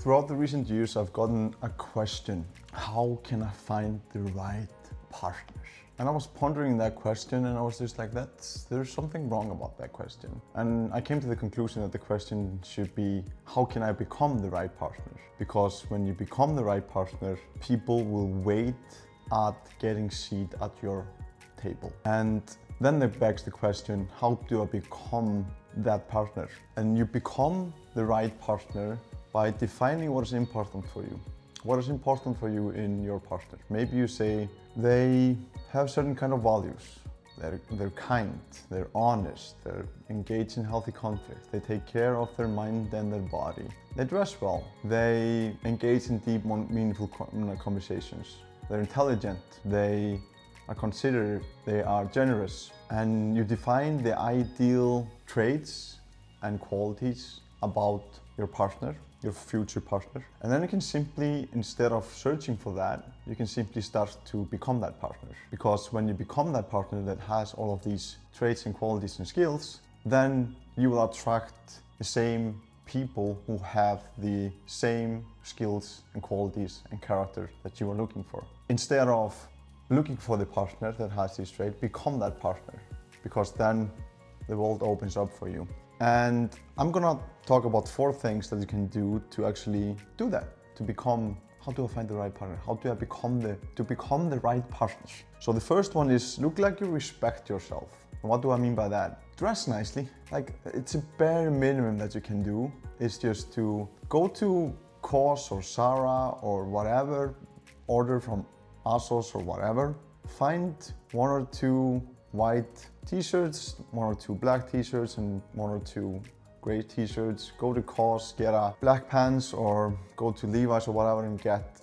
Throughout the recent years, I've gotten a question: how can I find the right partner? And I was pondering that question, and I was just like, there's something wrong about that question. And I came to the conclusion that the question should be, how can I become the right partner? Because when you become the right partner, people will wait at getting seat at your table. And then it begs the question, how do I become that partner? And you become the right partner by defining what is important for you. What is important for you in your partner? Maybe you say they have certain kind of values. They're kind, they're honest, they're engaged in healthy conflict, they take care of their mind and their body, they dress well, they engage in deep, meaningful conversations, they're intelligent, they are considerate, they are generous. And you define the ideal traits and qualities about your partner, your future partner. And then you can simply, instead of searching for that, you can simply start to become that partner. Because when you become that partner that has all of these traits and qualities and skills, then you will attract the same people who have the same skills and qualities and character that you are looking for. Instead of looking for the partner that has these traits, become that partner, because then the world opens up for you. And I'm gonna talk about 4 things that you can do to actually do that, to become, how do I find the right partner? How do I become the right partner? So the first one is, look like you respect yourself. And what do I mean by that? Dress nicely. Like, it's a bare minimum that you can do, is just to go to COS or Zara or whatever, order from ASOS or whatever, find 1 or 2 white t-shirts, 1 or 2 black t-shirts, and 1 or 2 gray t-shirts. Go to COS, get a black pants, or go to Levi's or whatever and get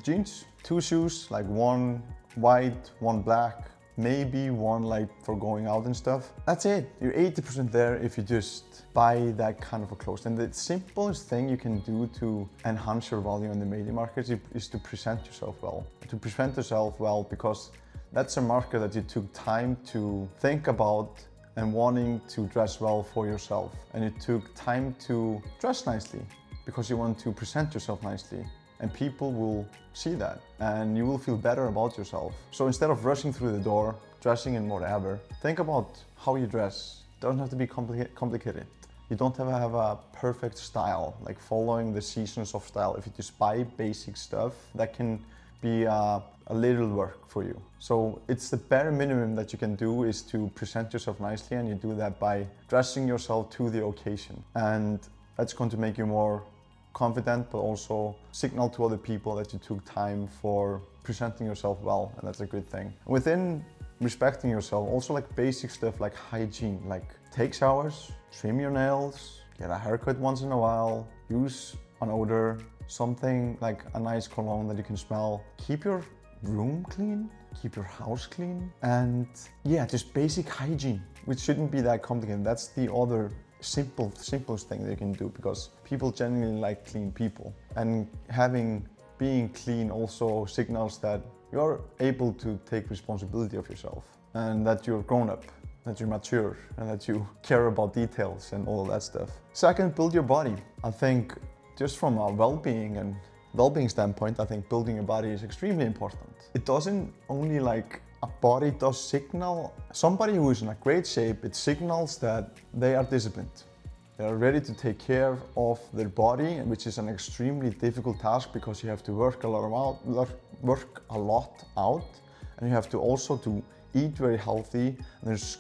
jeans. 2 shoes, like 1 white, 1 black, maybe 1 like for going out and stuff. That's it. You're 80% there if you just buy that kind of a clothes. And the simplest thing you can do to enhance your value in the media market is to present yourself well. To present yourself well, because that's a marker that you took time to think about and wanting to dress well for yourself. And it took time to dress nicely because you want to present yourself nicely. And people will see that and you will feel better about yourself. So instead of rushing through the door, dressing in whatever, think about how you dress. It doesn't have to be complicated. You don't have to have a perfect style, like following the seasons of style. If you just buy basic stuff, that can be a little work for you. So it's the bare minimum that you can do, is to present yourself nicely, and you do that by dressing yourself to the occasion. And that's going to make you more confident, but also signal to other people that you took time for presenting yourself well, and that's a good thing. Within respecting yourself, also like basic stuff like hygiene, like take showers, trim your nails, get a haircut once in a while, use an odor, something like a nice cologne that you can smell. Keep your room clean, keep your house clean, and yeah, just basic hygiene, which shouldn't be that complicated. That's the other simplest thing that you can do, because people genuinely like clean people. And being clean also signals that you're able to take responsibility of yourself, and that you're grown up, that you're mature, and that you care about details and all of that stuff. Second, build your body. I think just from a well-being standpoint, I think building your body is extremely important. It doesn't only like a body does signal somebody who is in a great shape. It signals that they are disciplined. They are ready to take care of their body, which is an extremely difficult task because you have to work a lot out, and you have to also to eat very healthy. And there's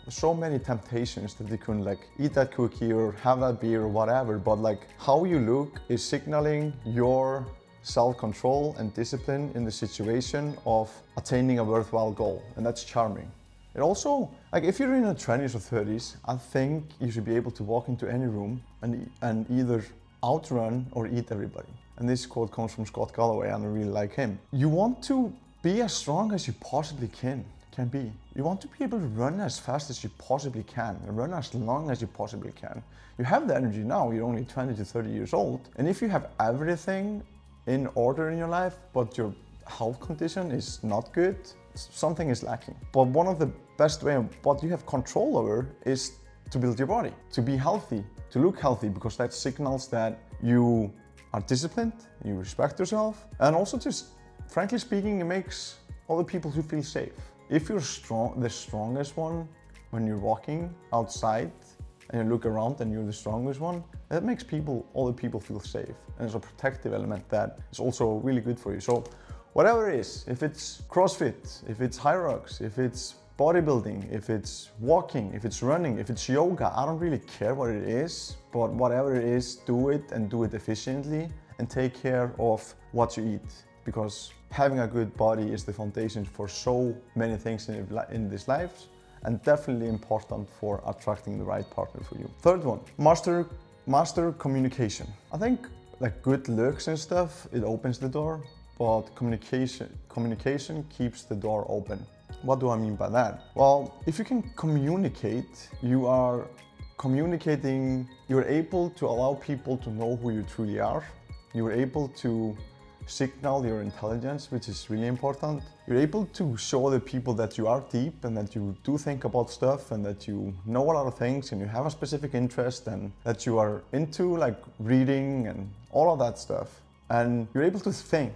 so many temptations that you can like eat that cookie or have that beer or whatever, but like how you look is signaling your self-control and discipline in the situation of attaining a worthwhile goal, and that's charming. It also, like if you're in your 20s or 30s, I think you should be able to walk into any room and either outrun or eat everybody. And this quote comes from Scott Galloway, and I really like him. You want to be as strong as you possibly can be. You want to be able to run as fast as you possibly can and run as long as you possibly can. You have the energy now, you're only 20 to 30 years old. And if you have everything in order in your life, but your health condition is not good, something is lacking. But one of the best way, what you have control over, is to build your body, to be healthy, to look healthy, because that signals that you are disciplined, you respect yourself, and also just, frankly speaking, it makes other people who feel safe. If you're the strongest one when you're walking outside and you look around and you're the strongest one, that makes other people feel safe. And it's a protective element that is also really good for you. So whatever it is, if it's CrossFit, if it's Hyrox, if it's bodybuilding, if it's walking, if it's running, if it's yoga, I don't really care what it is, but whatever it is, do it and do it efficiently and take care of what you eat, because having a good body is the foundation for so many things in this life, and definitely important for attracting the right partner for you. Third one, master communication. I think like good looks and stuff, it opens the door, but communication keeps the door open. What do I mean by that? Well, if you can communicate, you are communicating, you're able to allow people to know who you truly are. You're able to signal your intelligence, which is really important. You're able to show other people that you are deep and that you do think about stuff and that you know a lot of things and you have a specific interest and that you are into like reading and all of that stuff. And you're able to think.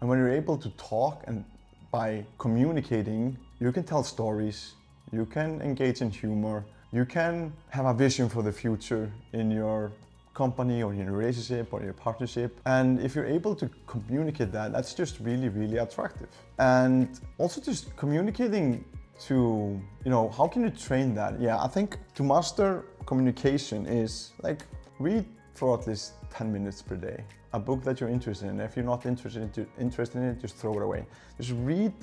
And when you're able to talk and by communicating, you can tell stories, you can engage in humor, you can have a vision for the future in your company or in your relationship or your partnership. And if you're able to communicate that, that's just really, really attractive. And also just communicating to, how can you train that? Yeah, I think to master communication is like read for at least 10 minutes per day. A book that you're interested in. If you're not interested in it, just throw it away. Just read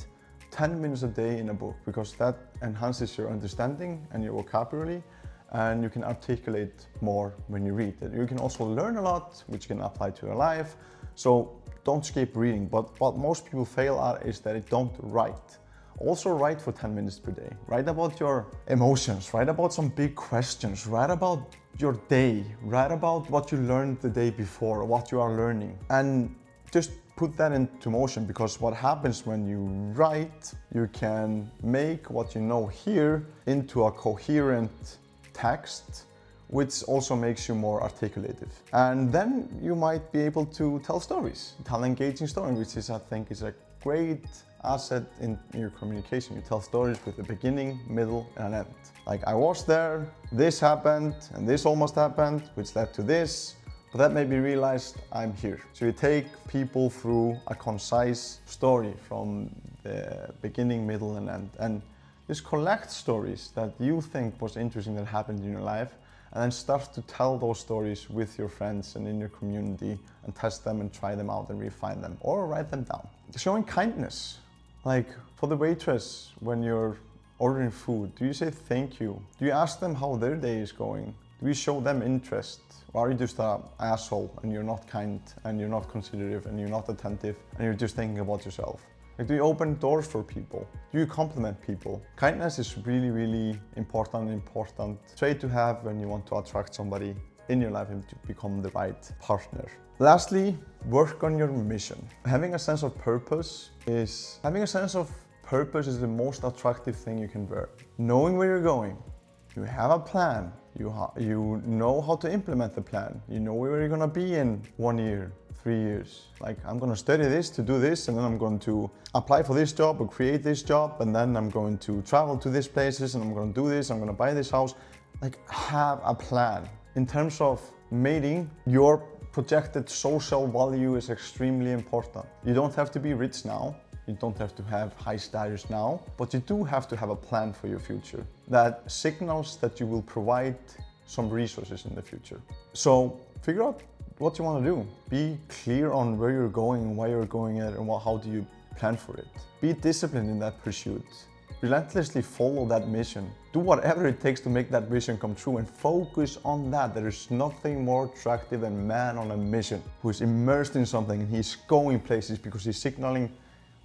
10 minutes a day in a book, because that enhances your understanding and your vocabulary, and you can articulate more when you read it. You can also learn a lot, which you can apply to your life. So don't skip reading. But what most people fail at is that they don't write. Also write for 10 minutes per day. Write about your emotions, write about some big questions, write about your day, write about what you learned the day before, what you are learning, and just put that into motion, because what happens when you write, you can make what you know here into a coherent text, which also makes you more articulative. And then you might be able to tell stories, tell engaging stories, which is, I think, is a great asset in your communication. You tell stories with a beginning, middle, and an end. Like, I was there, this happened, and this almost happened, which led to this, but that made me realize I'm here. So you take people through a concise story from the beginning, middle, and end, and just collect stories that you think was interesting that happened in your life, and then start to tell those stories with your friends and in your community and test them and try them out and refine them, or write them down. Showing kindness. Like for the waitress, when you're ordering food, do you say thank you? Do you ask them how their day is going? Do you show them interest? Or are you just an asshole and you're not kind and you're not considerate and you're not attentive and you're just thinking about yourself? Like, do you open doors for people? Do you compliment people? Kindness is really, really important trait to have when you want to attract somebody in your life and to become the right partner. Lastly, work on your mission. Having a sense of purpose is the most attractive thing you can wear. Knowing where you're going, you have a plan, you know how to implement the plan, you know where you're gonna be in 1 year, 3 years. Like, I'm gonna study this to do this, and then I'm going to apply for this job or create this job, and then I'm going to travel to these places, and I'm gonna do this, I'm gonna buy this house. Like, have a plan. In terms of mating, your projected social value is extremely important. You don't have to be rich now. You don't have to have high status now, but you do have to have a plan for your future that signals that you will provide some resources in the future. So figure out what you want to do. Be clear on where you're going, why you're going at, and how do you plan for it. Be disciplined in that pursuit. Relentlessly follow that mission. Do whatever it takes to make that vision come true and focus on that. There is nothing more attractive than a man on a mission who is immersed in something and he's going places because he's signaling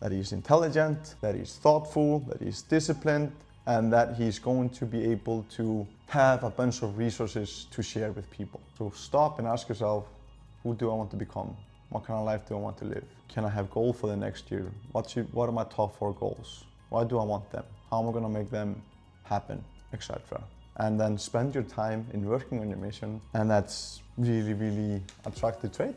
that he's intelligent, that he's thoughtful, that he's disciplined, and that he's going to be able to have a bunch of resources to share with people. So stop and ask yourself, who do I want to become? What kind of life do I want to live? Can I have goals for the next year? What are my top 4 goals? Why do I want them? How am I going to make them happen, etc. and then spend your time in working on your mission. And that's really, really attractive trait,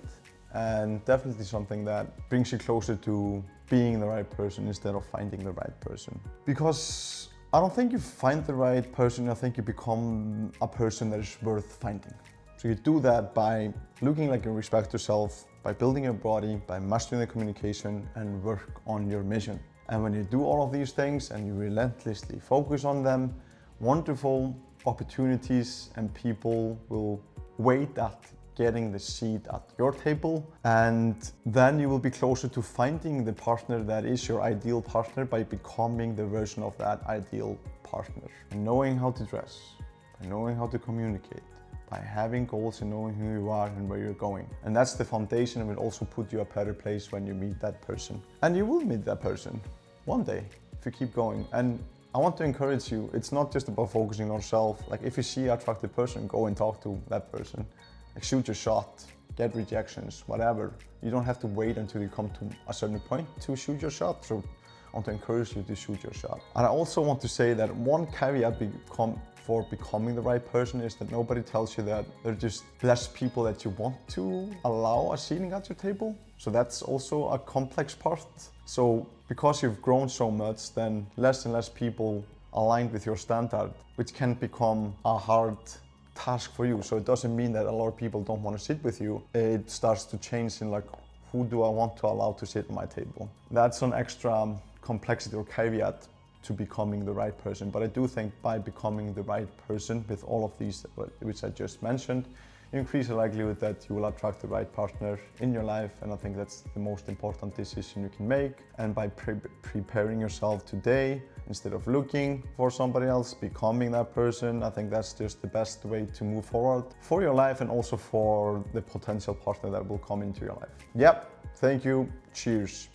and definitely something that brings you closer to being the right person instead of finding the right person. Because I don't think you find the right person, I think you become a person that is worth finding. So you do that by looking like you respect yourself, by building your body, by mastering the communication, and work on your mission. And when you do all of these things and you relentlessly focus on them, wonderful opportunities and people will wait at getting the seat at your table, and then you will be closer to finding the partner that is your ideal partner by becoming the version of that ideal partner. And knowing how to dress, by knowing how to communicate, by having goals and knowing who you are and where you're going. And that's the foundation, and will also put you a better place when you meet that person. And you will meet that person one day if you keep going. And I want to encourage you, it's not just about focusing on yourself. Like, if you see an attractive person, go and talk to that person. Like, shoot your shot, get rejections, whatever. You don't have to wait until you come to a certain point to shoot your shot. So I want to encourage you to shoot your shot. And I also want to say that one caveat for becoming the right person is that nobody tells you that there are just less people that you want to allow a seating at your table. So that's also a complex part. So because you've grown so much, then less and less people aligned with your standard, which can become a hard task for you. So it doesn't mean that a lot of people don't want to sit with you. It starts to change in like, who do I want to allow to sit at my table? That's an extra complexity or caveat to becoming the right person. But I do think by becoming the right person with all of these, which I just mentioned, you increase the likelihood that you will attract the right partner in your life. And I think that's the most important decision you can make. And by preparing yourself today, instead of looking for somebody else, becoming that person, I think that's just the best way to move forward for your life and also for the potential partner that will come into your life. Yep, thank you, cheers.